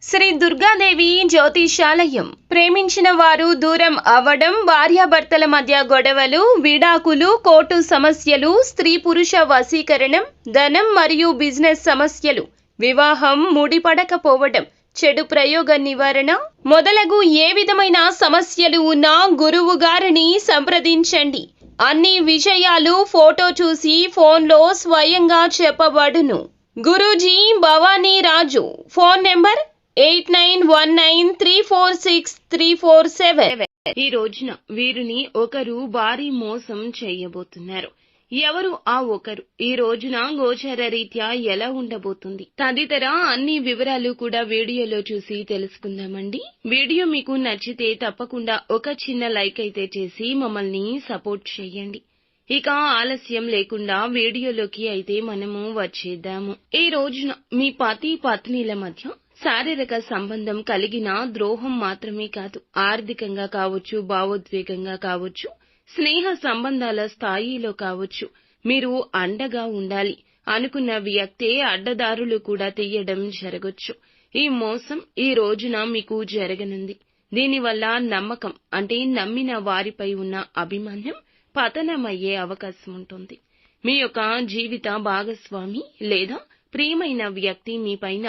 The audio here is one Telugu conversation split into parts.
శ్రీ దుర్గాదేవి జ్యోతిషాలయం. ప్రేమించిన వారు దూరం అవ్వడం, భార్యాభర్తల మధ్య గొడవలు, విడాకులు, కోర్టు సమస్యలు, స్త్రీ పురుష వశీకరణం, ధనం మరియు బిజినెస్ సమస్యలు, వివాహం ముడిపడకపోవడం, చెడు ప్రయోగ నివారణ మొదలగు ఏ విధమైన సమస్యలు ఉన్నా గురువు గారిని సంప్రదించండి. అన్ని విషయాలు ఫోటో చూసి ఫోన్లో స్వయంగా చెప్పబడును. గురూజీ భవానీ రాజు. Phone number 8919346347. ఈ రోజున వీరిని ఒకరు భారీ మోసం చేయబోతున్నారు. ఎవరు ఆ ఒకరు? ఈ రోజున గోచర రీత్యా ఎలా ఉండబోతుంది తదితర అన్ని వివరాలు కూడా వీడియోలో చూసి తెలుసుకుందామండి. వీడియో మీకు నచ్చితే తప్పకుండా ఒక చిన్న లైక్ అయితే చేసి మమ్మల్ని సపోర్ట్ చేయండి. ఇక ఆలస్యం లేకుండా వీడియోలోకి అయితే మనము వచ్చేద్దాము. ఈ రోజున మీ పతి పత్నిల మధ్య శారీరక సంబంధం కలిగిన ద్రోహం మాత్రమే కాదు, ఆర్థికంగా కావచ్చు, భావోద్వేగంగా కావచ్చు, స్నేహ సంబంధాల స్థాయిలో కావచ్చు, మీరు అండగా ఉండాలి అనుకున్న వ్యక్తే అడ్డదారులు కూడా తీయడం జరగొచ్చు. ఈ మోసం ఈ రోజున మీకు జరగనుంది. దీనివల్ల నమ్మకం అంటే నమ్మిన వారిపై ఉన్న అభిమానం పతనమయ్యే అవకాశం ఉంటుంది. మీ యొక్క జీవిత భాగస్వామి లేదా ప్రియమైన వ్యక్తి మీ పైన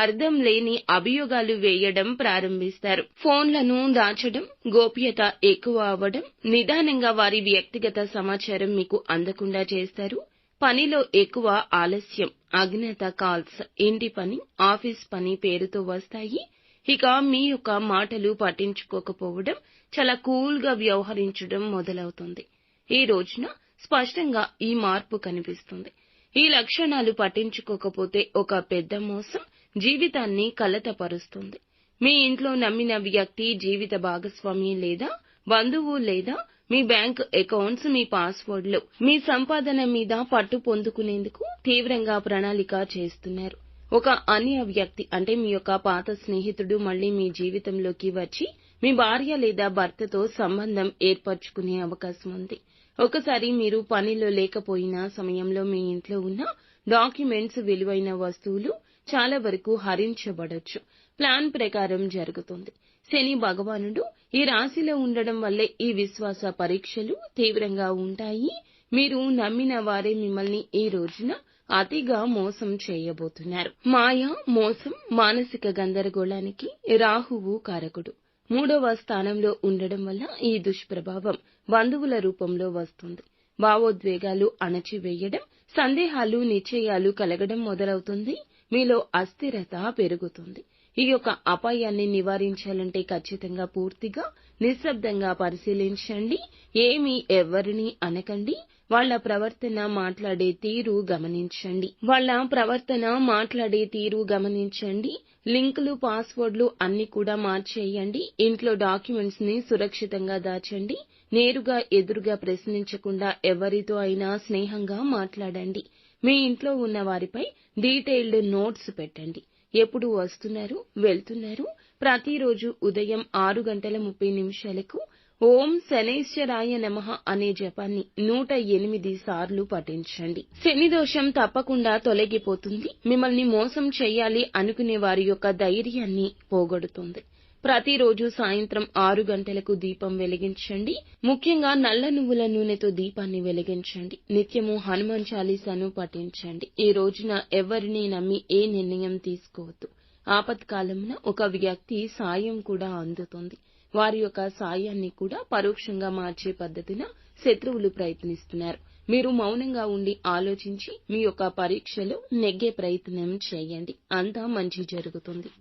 అర్థం లేని అభియోగాలు వేయడం ప్రారంభిస్తారు. ఫోన్లను దాచడం, గోప్యత ఎక్కువ అవ్వడం, నిదానంగా వారి వ్యక్తిగత సమాచారం మీకు అందకుండా చేస్తారు. పనిలో ఎక్కువ ఆలస్యం, అజ్ఞాత కాల్స్, ఇంటి పని, ఆఫీస్ పని పేరుతో వస్తాయి. ఇక మీ యొక్క మాటలు పట్టించుకోకపోవడం, చాలా కూల్గా వ్యవహరించడం మొదలవుతుంది. ఈ రోజున స్పష్టంగా ఈ మార్పు కనిపిస్తుంది. ఈ లక్షణాలు పట్టించుకోకపోతే ఒక పెద్ద మోసం జీవితాన్ని కలతపరుస్తుంది. మీ ఇంట్లో నమ్మిన వ్యక్తి, జీవిత భాగస్వామి లేదా బంధువు లేదా మీ బ్యాంక్ అకౌంట్స్, మీ పాస్వర్డ్లు మీ సంపాదన మీద పట్టు పొందుకునేందుకు తీవ్రంగా ప్రణాళిక చేస్తున్నారు. ఒక అన్య వ్యక్తి అంటే మీ యొక్క పాత స్నేహితుడు మళ్లీ మీ జీవితంలోకి వచ్చి మీ భార్య లేదా భర్తతో సంబంధం ఏర్పరచుకునే అవకాశం ఉంది. ఒకసారి మీరు పనిలో లేకపోయిన సమయంలో మీ ఇంట్లో ఉన్న డాక్యుమెంట్స్, విలువైన వస్తువులు చాలా వరకు హరించబడొచ్చు. ప్లాన్ ప్రకారం జరుగుతుంది. శని భగవానుడు ఈ రాశిలో ఉండడం వల్లే ఈ విశ్వాస పరీక్షలు తీవ్రంగా ఉంటాయి. మీరు నమ్మిన వారే మిమ్మల్ని ఈ రోజున అతిగా మోసం చేయబోతున్నారు. మాయ, మోసం, మానసిక గందరగోళానికి రాహువు కారకుడు. 3వ స్థానంలో ఉండడం వల్ల ఈ దుష్ప్రభావం బంధువుల రూపంలో వస్తుంది. భావోద్వేగాలు అణచివేయడం, సందేహాలు, నిశ్చయాలు కలగడం మొదలవుతుంది. మీలో అస్థిరత పెరుగుతుంది. ఈ యొక్క అపాయాన్ని నివారించాలంటే ఖచ్చితంగా పూర్తిగా నిశ్శబ్దంగా పరిశీలించండి. ఏమీ ఎవరిని అనకండి. వాళ్ల ప్రవర్తన, మాట్లాడే తీరు గమనించండి. లింకులు, పాస్వర్డ్లు అన్ని కూడా మార్చేయండి. ఇంట్లో డాక్యుమెంట్స్ ని సురక్షితంగా దాచండి. నేరుగా ఎదురుగా ప్రశ్నించకుండా ఎవరితో అయినా స్నేహంగా మాట్లాడండి. మీ ఇంట్లో ఉన్న వారిపై డీటెయిల్డ్ నోట్స్ పెట్టండి. ఎప్పుడు వస్తున్నారు, వెళ్తున్నారు, ప్రతిరోజు ఉదయం 6:30 ఓం శనైశ్వరాయ నమః అనే జపాన్ని 108 సార్లు పఠించండి. శని దోషం తప్పకుండా తొలగిపోతుంది. మిమ్మల్ని మోసం చేయాలి అనుకునే వారి యొక్క ధైర్యాన్ని పోగొడుతుంది. ప్రతిరోజు సాయంత్రం 6 గంటలకు దీపం వెలిగించండి. ముఖ్యంగా నల్ల నువ్వుల నూనెతో దీపాన్ని వెలిగించండి. నిత్యము హనుమాన్ చాలీసాను పఠించండి. ఈ రోజున ఎవరిని నమ్మి ఏ నిర్ణయం తీసుకోవద్దు. ఆపత్కాలమున ఒక వ్యక్తి సాయం కూడా అందుతుంది. వారి యొక్క సాయాన్ని కూడా పరోక్షంగా మార్చే పద్ధతిన శత్రువులు ప్రయత్నిస్తున్నారు. మీరు మౌనంగా ఉండి ఆలోచించి మీ యొక్క పరీక్షలో నెగ్గే ప్రయత్నం చేయండి. అంతా మంచి జరుగుతుంది.